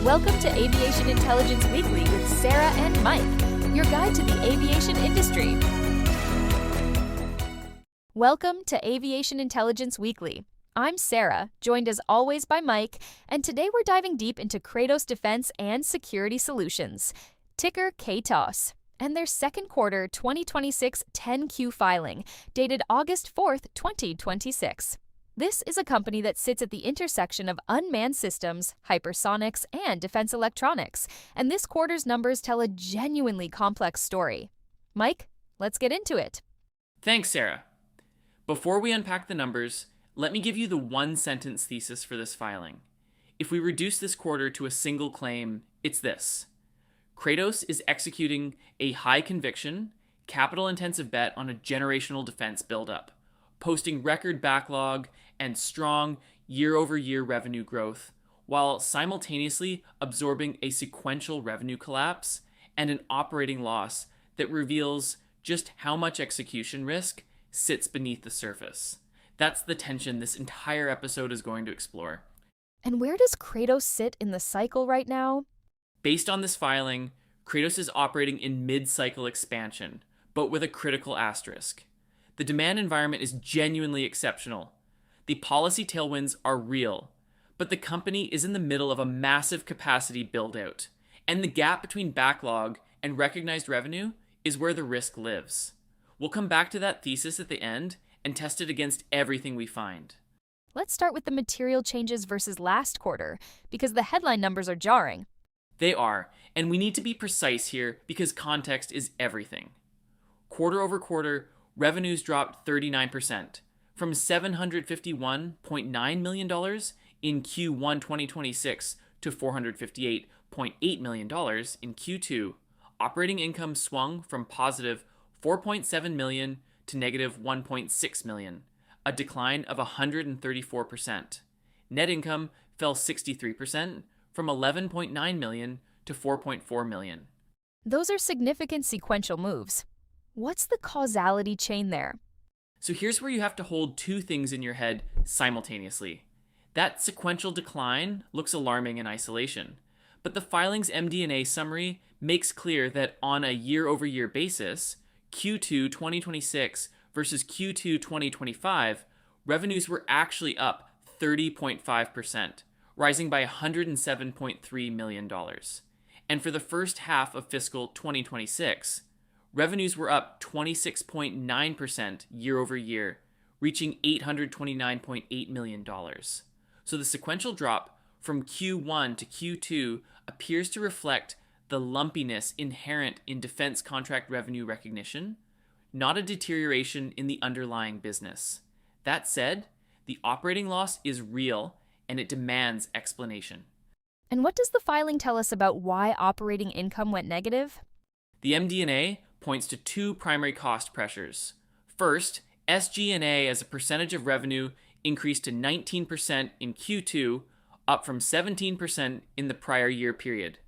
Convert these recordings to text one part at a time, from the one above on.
Welcome to Aviation Intelligence Weekly with Sarah and Mike, your guide to the aviation industry. Welcome to Aviation Intelligence Weekly. I'm Sarah, joined as always by Mike, and today we're diving deep into Kratos Defense and Security Solutions, ticker Kratos, and their second quarter 2026 10Q filing, dated August 4th, 2026. This is a company that sits at the intersection of unmanned systems, hypersonics, and defense electronics, and this quarter's numbers tell a genuinely complex story. Mike, let's get into it. Thanks, Sarah. Before we unpack the numbers, let me give you the one-sentence thesis for this filing. If we reduce this quarter to a single claim, it's this. Kratos is executing a high-conviction, capital-intensive bet on a generational defense buildup, posting record backlog and strong year-over-year revenue growth, while simultaneously absorbing a sequential revenue collapse and an operating loss that reveals just how much execution risk sits beneath the surface. That's the tension this entire episode is going to explore. And where does Kratos sit in the cycle right now? Based on this filing, Kratos is operating in mid-cycle expansion, but with a critical asterisk. The demand environment is genuinely exceptional. The policy tailwinds are real, but the company is in the middle of a massive capacity build-out, and the gap between backlog and recognized revenue is where the risk lives. We'll come back to that thesis at the end and test it against everything we find. Let's start with the material changes versus last quarter, because the headline numbers are jarring. They are, and we need to be precise here because context is everything. Quarter over quarter, revenues dropped 39%, from $751.9 million in Q1 2026 to $458.8 million in Q2. Operating income swung from positive $4.7 million to negative $1.6 million, a decline of 134%. Net income fell 63%, from $11.9 million to $4.4 million. Those are significant sequential moves. What's the causality chain there? So here's where you have to hold two things in your head simultaneously. That sequential decline looks alarming in isolation, but the filing's MD&A summary makes clear that on a year-over-year basis, Q2 2026 versus Q2 2025, revenues were actually up 30.5%, rising by $107.3 million. And for the first half of fiscal 2026, revenues were up 26.9% year over year, reaching $829.8 million. So the sequential drop from Q1 to Q2 appears to reflect the lumpiness inherent in defense contract revenue recognition, not a deterioration in the underlying business. That said, the operating loss is real and it demands explanation. And what does the filing tell us about why operating income went negative? The MD&A points to two primary cost pressures. First, SG&A as a percentage of revenue increased to 19% in Q2, up from 17% in the prior year period.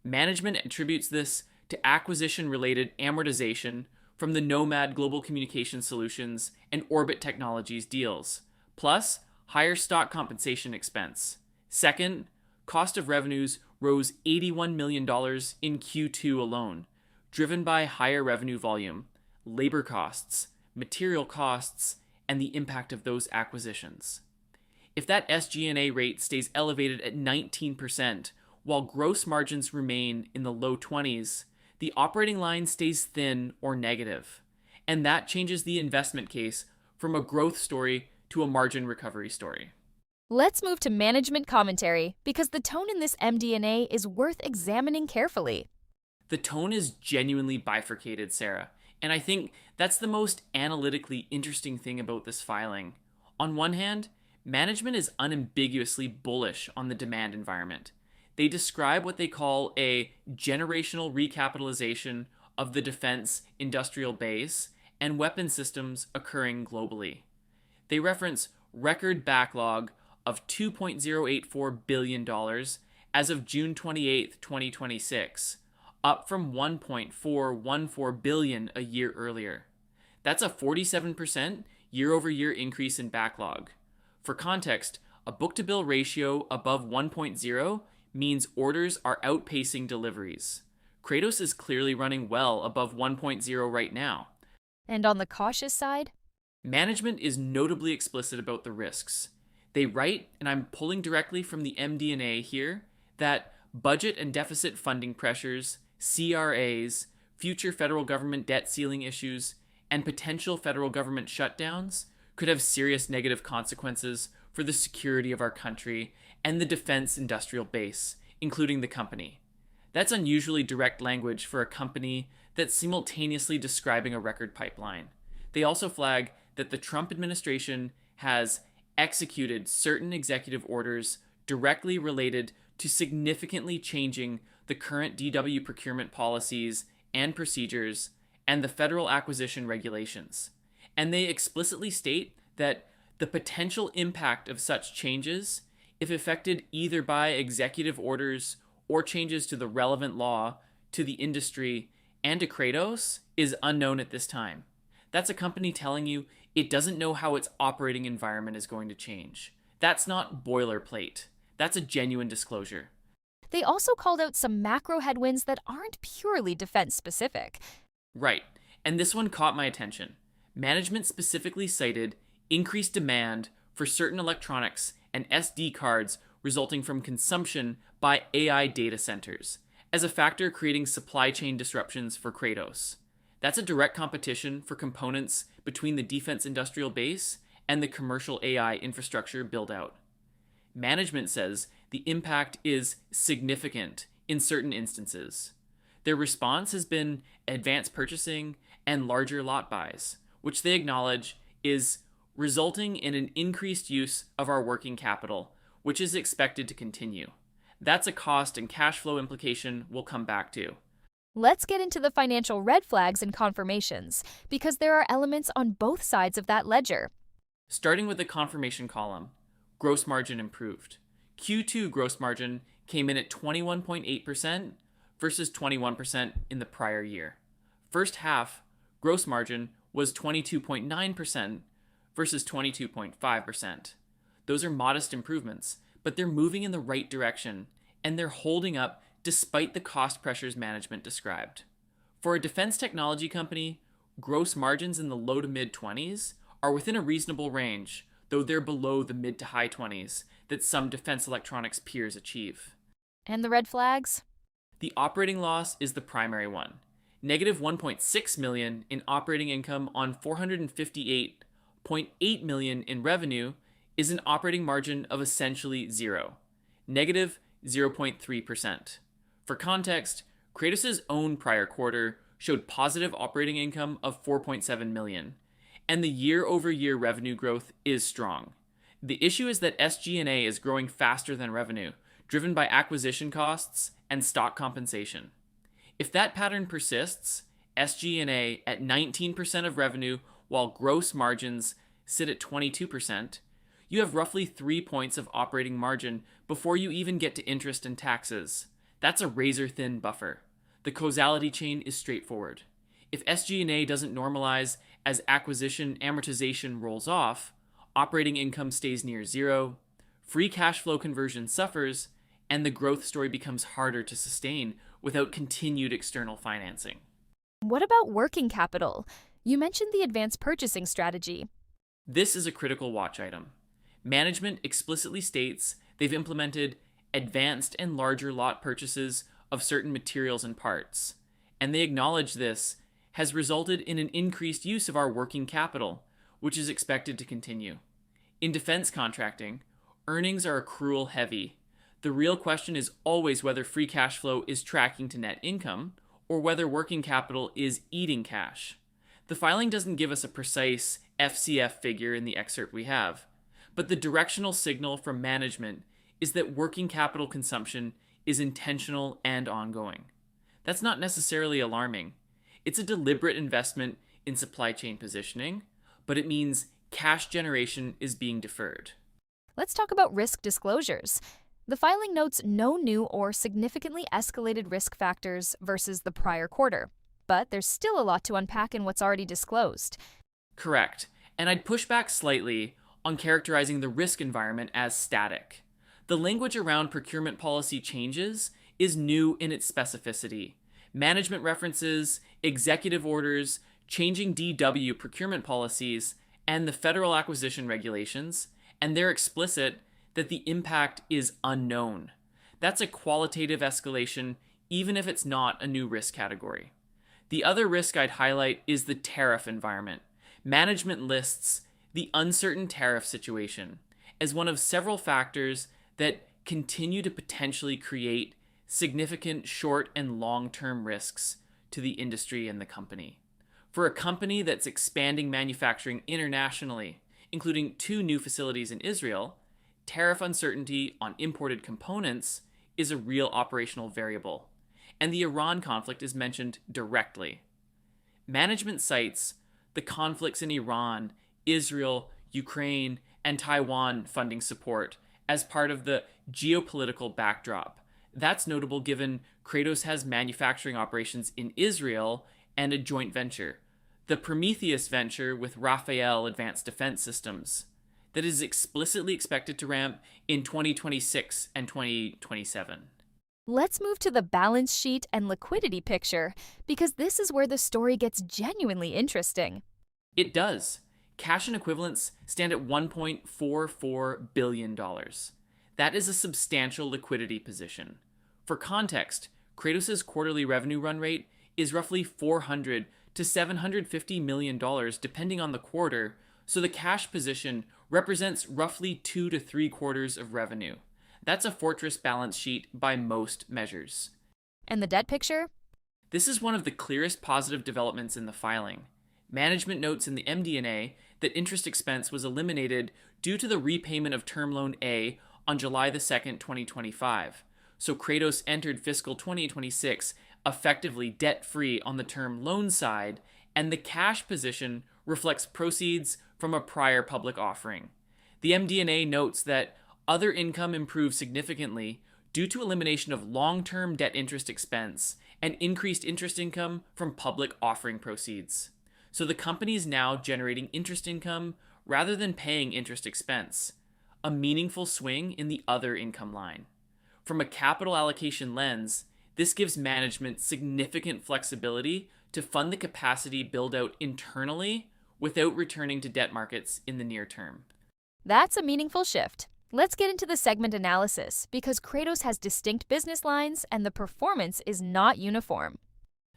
Management attributes this to acquisition-related amortization from the Nomad Global Communication Solutions and Orbit Technologies deals, plus higher stock compensation expense. Second, cost of revenues rose $81 million in Q2 alone, driven by higher revenue volume, labor costs, material costs, and the impact of those acquisitions. If that SG&A rate stays elevated at 19%, while gross margins remain in the low 20s, the operating line stays thin or negative, and that changes the investment case from a growth story to a margin recovery story. Let's move to management commentary, because the tone in this MD&A is worth examining carefully. The tone is genuinely bifurcated, Sarah, and I think that's the most analytically interesting thing about this filing. On one hand, management is unambiguously bullish on the demand environment. They describe what they call a generational recapitalization of the defense industrial base and weapon systems occurring globally. They reference record backlog of $2.084 billion as of June 28, 2026, up from $1.414 billion a year earlier. That's a 47% year-over-year increase in backlog. For context, a book-to-bill ratio above 1.0 means orders are outpacing deliveries. Kratos is clearly running well above 1.0 right now. And on the cautious side? Management is notably explicit about the risks. They write, and I'm pulling directly from the MD&A here, that budget and deficit funding pressures, CRAs, future federal government debt ceiling issues, and potential federal government shutdowns could have serious negative consequences for the security of our country and the defense industrial base, including the company. That's unusually direct language for a company that's simultaneously describing a record pipeline. They also flag that the Trump administration has executed certain executive orders directly related to significantly changing the current DW procurement policies and procedures and the federal acquisition regulations. And they explicitly state that the potential impact of such changes, if effected either by executive orders or changes to the relevant law, to the industry, and to Kratos, is unknown at this time. That's a company telling you it doesn't know how its operating environment is going to change. That's not boilerplate. That's a genuine disclosure. They also called out some macro headwinds that aren't purely defense-specific. Right, and this one caught my attention. Management specifically cited increased demand for certain electronics and SD cards resulting from consumption by AI data centers as a factor creating supply chain disruptions for Kratos. That's a direct competition for components between the defense industrial base and the commercial AI infrastructure build-out. Management says the impact is significant in certain instances. Their response has been advanced purchasing and larger lot buys, which they acknowledge is resulting in an increased use of our working capital, which is expected to continue. That's a cost and cash flow implication we'll come back to. Let's get into the financial red flags and confirmations, because there are elements on both sides of that ledger. Starting with the confirmation column, gross margin improved. Q2 gross margin came in at 21.8% versus 21% in the prior year. First half, gross margin was 22.9% versus 22.5%. Those are modest improvements, but they're moving in the right direction, and they're holding up despite the cost pressures management described. For a defense technology company, gross margins in the low to mid-20s are within a reasonable range, though they're below the mid to high 20s that some defense electronics peers achieve. And the red flags? The operating loss is the primary one. Negative $1.6 million in operating income on $458.8 million in revenue is an operating margin of essentially zero, negative 0.3%. For context, Kratos' own prior quarter showed positive operating income of $4.7 million, and the year-over-year revenue growth is strong. The issue is that SG&A is growing faster than revenue, driven by acquisition costs and stock compensation. If that pattern persists, SG&A at 19% of revenue while gross margins sit at 22%, you have roughly 3 points of operating margin before you even get to interest and taxes. That's a razor-thin buffer. The causality chain is straightforward. If SG&A doesn't normalize as acquisition amortization rolls off, operating income stays near zero, free cash flow conversion suffers, and the growth story becomes harder to sustain without continued external financing. What about working capital? You mentioned the advanced purchasing strategy. This is a critical watch item. Management explicitly states they've implemented advanced and larger lot purchases of certain materials and parts, and they acknowledge this has resulted in an increased use of our working capital, which is expected to continue. In defense contracting, earnings are accrual heavy. The real question is always whether free cash flow is tracking to net income or whether working capital is eating cash. The filing doesn't give us a precise FCF figure in the excerpt we have, but the directional signal from management is that working capital consumption is intentional and ongoing. That's not necessarily alarming. It's a deliberate investment in supply chain positioning, but it means cash generation is being deferred. Let's talk about risk disclosures. The filing notes no new or significantly escalated risk factors versus the prior quarter, but there's still a lot to unpack in what's already disclosed. Correct, and I'd push back slightly on characterizing the risk environment as static. The language around procurement policy changes is new in its specificity. Management references, executive orders, changing DW procurement policies, and the federal acquisition regulations, and they're explicit that the impact is unknown. That's a qualitative escalation, even if it's not a new risk category. The other risk I'd highlight is the tariff environment. Management lists the uncertain tariff situation as one of several factors that continue to potentially create significant short and long-term risks to the industry and the company. For a company that's expanding manufacturing internationally, including 2 new facilities in Israel, tariff uncertainty on imported components is a real operational variable, and the Iran conflict is mentioned directly. Management cites the conflicts in Iran, Israel, Ukraine, and Taiwan funding support as part of the geopolitical backdrop. That's notable given Kratos has manufacturing operations in Israel and a joint venture, the Prometheus venture with Rafael Advanced Defense Systems, that is explicitly expected to ramp in 2026 and 2027. Let's move to the balance sheet and liquidity picture, because this is where the story gets genuinely interesting. It does. Cash and equivalents stand at $1.44 billion. That is a substantial liquidity position. For context, Kratos' quarterly revenue run rate is roughly $400 to $750 million depending on the quarter, so the cash position represents roughly 2 to 3 quarters of revenue. That's a fortress balance sheet by most measures. And the debt picture? This is one of the clearest positive developments in the filing. Management notes in the MD&A that interest expense was eliminated due to the repayment of Term Loan A on July the 2nd, 2025. So Kratos entered fiscal 2026 effectively debt-free on the term loan side, and the cash position reflects proceeds from a prior public offering. The MD&A notes that other income improved significantly due to elimination of long-term debt interest expense and increased interest income from public offering proceeds. So the company is now generating interest income rather than paying interest expense, a meaningful swing in the other income line. From a capital allocation lens, this gives management significant flexibility to fund the capacity build out internally without returning to debt markets in the near term. That's a meaningful shift. Let's get into the segment analysis, because Kratos has distinct business lines and the performance is not uniform.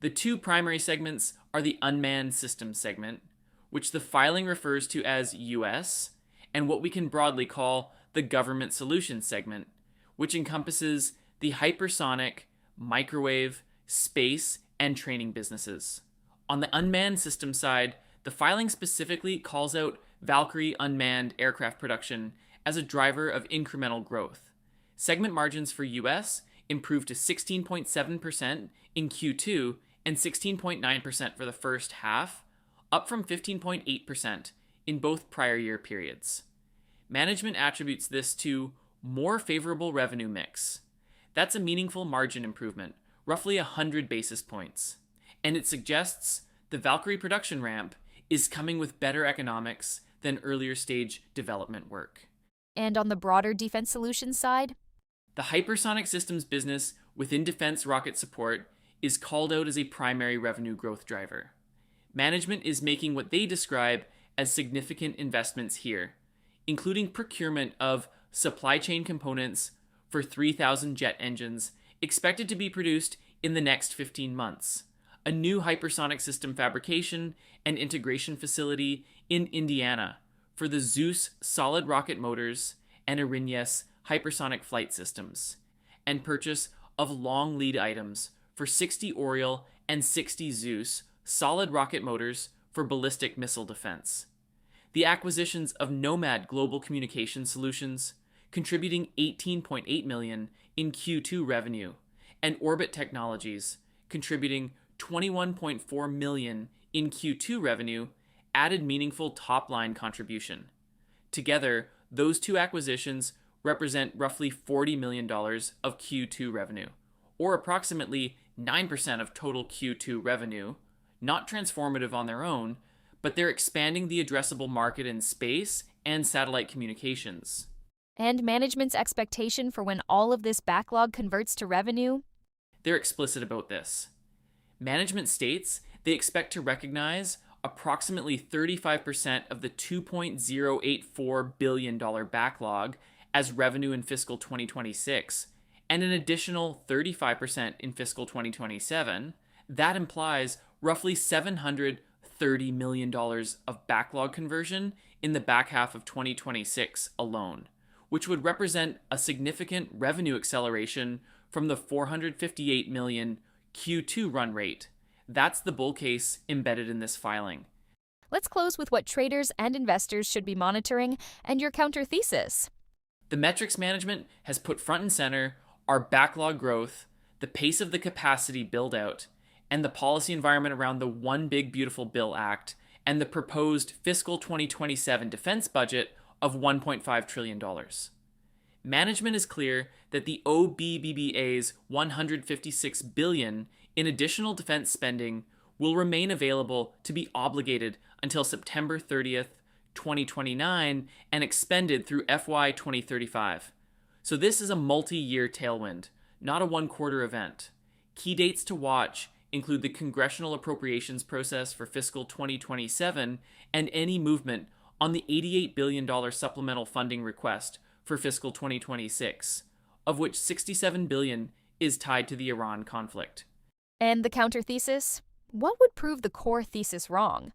The 2 primary segments are the Unmanned Systems segment, which the filing refers to as US, and what we can broadly call the Government Solutions segment, which encompasses the hypersonic, microwave, space, and training businesses. On the Unmanned Systems side, the filing specifically calls out Valkyrie unmanned aircraft production as a driver of incremental growth. Segment margins for US improved to 16.7% in Q2 and 16.9% for the first half, up from 15.8% in both prior year periods. Management attributes this to more favorable revenue mix. That's a meaningful margin improvement, roughly 100 basis points. And it suggests the Valkyrie production ramp is coming with better economics than earlier stage development work. And on the broader defense solutions side? The hypersonic systems business within defense rocket support is called out as a primary revenue growth driver. Management is making what they describe as significant investments here, including procurement of supply chain components for 3,000 jet engines expected to be produced in the next 15 months, a new hypersonic system fabrication and integration facility in Indiana for the Zeus solid rocket motors and Erinyes hypersonic flight systems, and purchase of long lead items for 60 Oriole and 60 Zeus solid rocket motors for ballistic missile defense. The acquisitions of Nomad Global Communication Solutions, contributing $18.8 million in Q2 revenue, and Orbit Technologies, contributing $21.4 million in Q2 revenue, added meaningful top-line contribution. Together, those 2 acquisitions represent roughly $40 million of Q2 revenue, or approximately 9% of total Q2 revenue, not transformative on their own, but they're expanding the addressable market in space and satellite communications. And management's expectation for when all of this backlog converts to revenue? They're explicit about this. Management states they expect to recognize approximately 35% of the $2.084 billion backlog as revenue in fiscal 2026, and an additional 35% in fiscal 2027. That implies roughly $730 million of backlog conversion in the back half of 2026 alone, which would represent a significant revenue acceleration from the $458 million Q2 run rate. That's the bull case embedded in this filing. Let's close with what traders and investors should be monitoring and your counter thesis. The metrics management has put front and center our backlog growth, the pace of the capacity build out, and the policy environment around the One Big Beautiful Bill Act and the proposed fiscal 2027 defense budget of $1.5 trillion. Management is clear that the OBBBA's $156 billion in additional defense spending will remain available to be obligated until September 30th, 2029 and expended through FY 2035. So this is a multi-year tailwind, not a one-quarter event. Key dates to watch include the congressional appropriations process for fiscal 2027 and any movement on the $88 billion supplemental funding request for fiscal 2026, of which $67 billion is tied to the Iran conflict. And the counter thesis? What would prove the core thesis wrong?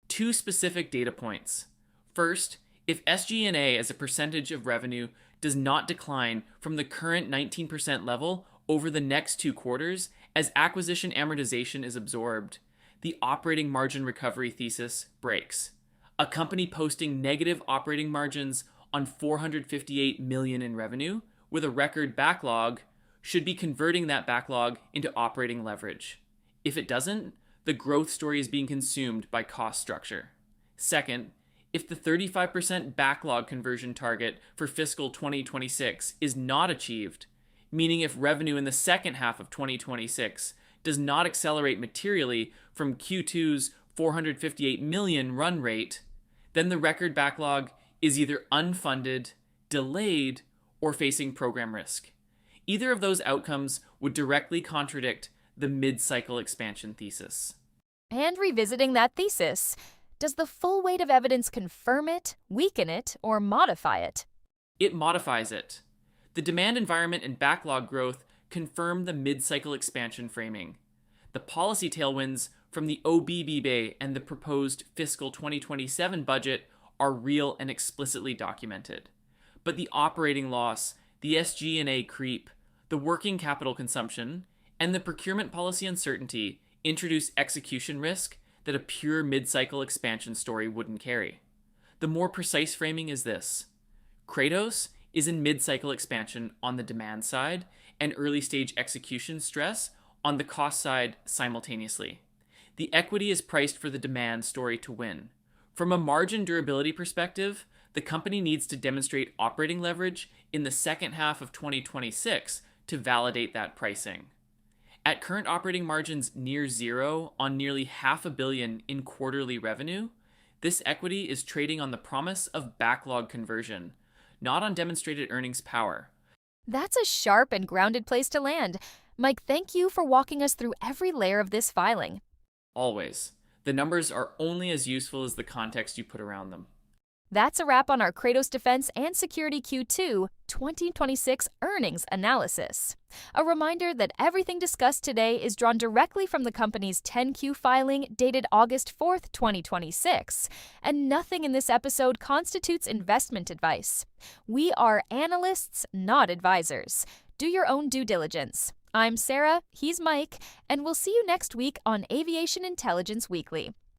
Two specific data points. First, if SG&A as a percentage of revenue does not decline from the current 19% level over the next 2 quarters as acquisition amortization is absorbed, the operating margin recovery thesis breaks. A company posting negative operating margins on $458 million in revenue with a record backlog should be converting that backlog into operating leverage. If it doesn't, the growth story is being consumed by cost structure. Second, if the 35% backlog conversion target for fiscal 2026 is not achieved, meaning if revenue in the second half of 2026 does not accelerate materially from Q2's $458 million run rate, then the record backlog is either unfunded, delayed, or facing program risk. Either of those outcomes would directly contradict the mid-cycle expansion thesis. And revisiting that thesis, does the full weight of evidence confirm it, weaken it, or modify it? It modifies it. The demand environment and backlog growth confirm the mid-cycle expansion framing. The policy tailwinds from the OBBBA and the proposed fiscal 2027 budget are real and explicitly documented. But the operating loss, the SG&A creep, the working capital consumption, and the procurement policy uncertainty introduce execution risk that a pure mid-cycle expansion story wouldn't carry. The more precise framing is this. Kratos is in mid-cycle expansion on the demand side and early-stage execution stress on the cost side simultaneously. The equity is priced for the demand story to win. From a margin durability perspective, the company needs to demonstrate operating leverage in the second half of 2026 to validate that pricing. At current operating margins near zero on nearly $500 million in quarterly revenue, this equity is trading on the promise of backlog conversion, not on demonstrated earnings power. That's a sharp and grounded place to land. Mike, thank you for walking us through every layer of this filing. Always. The numbers are only as useful as the context you put around them. That's a wrap on our Kratos Defense and Security Q2 2026 earnings analysis. A reminder that everything discussed today is drawn directly from the company's 10Q filing dated August 4th, 2026, and nothing in this episode constitutes investment advice. We are analysts, not advisors. Do your own due diligence. I'm Sarah, he's Mike, and we'll see you next week on Aviation Intelligence Weekly.